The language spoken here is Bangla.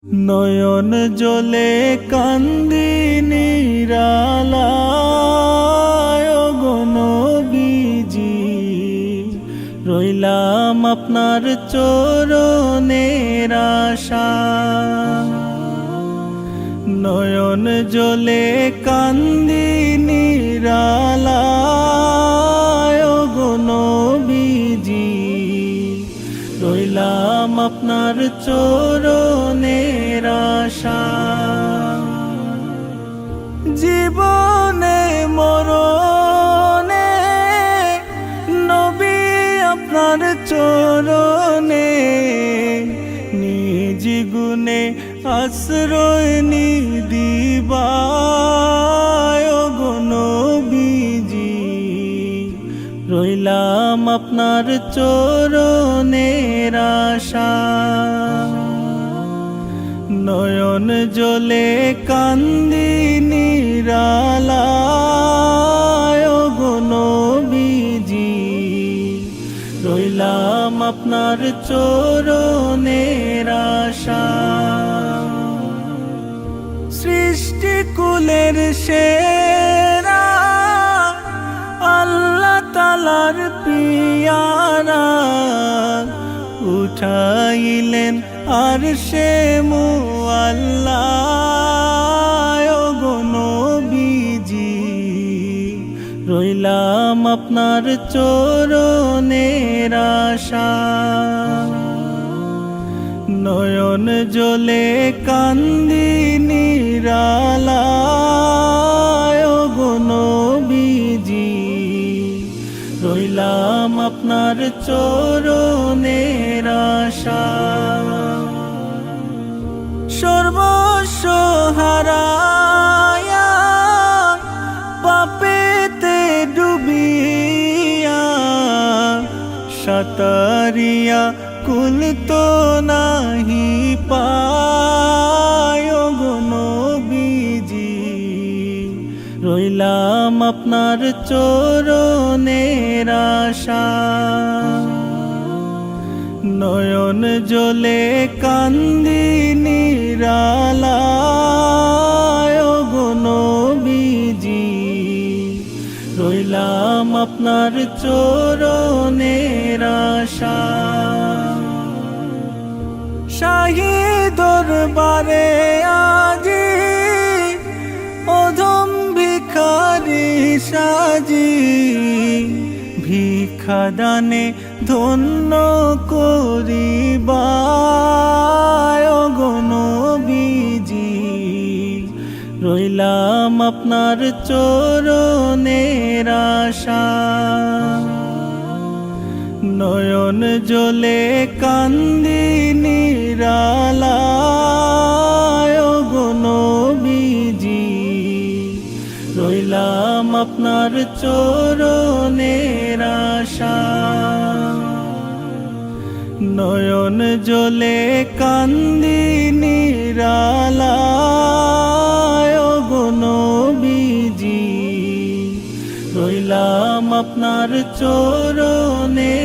নয়ন জলে কান্দি নিরালায় গো নবীজি, রইলাম আপনার চরণের আশায়। নয়ন জলে কান্দি নিরালায় গো নবীজি, রইলাম আপনার চরণের আশায়। জীবনে মরণে নবী আপনার চরণে, নিজ গুণে আশ্রয় নিদিবায় গো নবীজি, রইলাম আপনার চরণের আশায়। নয়ন জলে কান্দি নিরালায় গো নবীজি, রইলাম আপনার চরণের আশায়। সৃষ্টি কুলের সেরা আল্লাহ তালার পিয়ারা, উঠাইলেন আরশে মুআল্লা গো নবীজি, রইলাম আপনার চরণের আশায়। নয়ন জলে কান্দি নিরালায় গো নবীজি, রইলাম আপনার চরণের আশায়। সর্বস্ব হারায়া পাপেতে ডুবিয়া, সাতারিয়া কুল তো নাহি পায় গো নবীজি, রইলাম আপনার চরণের আশায়। নয়ন জলে কান্দি নিরালায় গো নবীজি, রইলাম আপনার চরণের আশায়। শাহী দরবারে আজি অধম ভিখারি সাজি, ভিক্ষা দানে ধন্য করিবায় গো নবীজি, রইলাম আপনার চরণের আশায়। নয়ন জলে কান্দি নিরালায় গো নবীজি, রইলাম আপনার চরণের আশায়। নয়ন জলে কান্দি নিরালায় গো নবীজি, রইলাম আপনার চরণে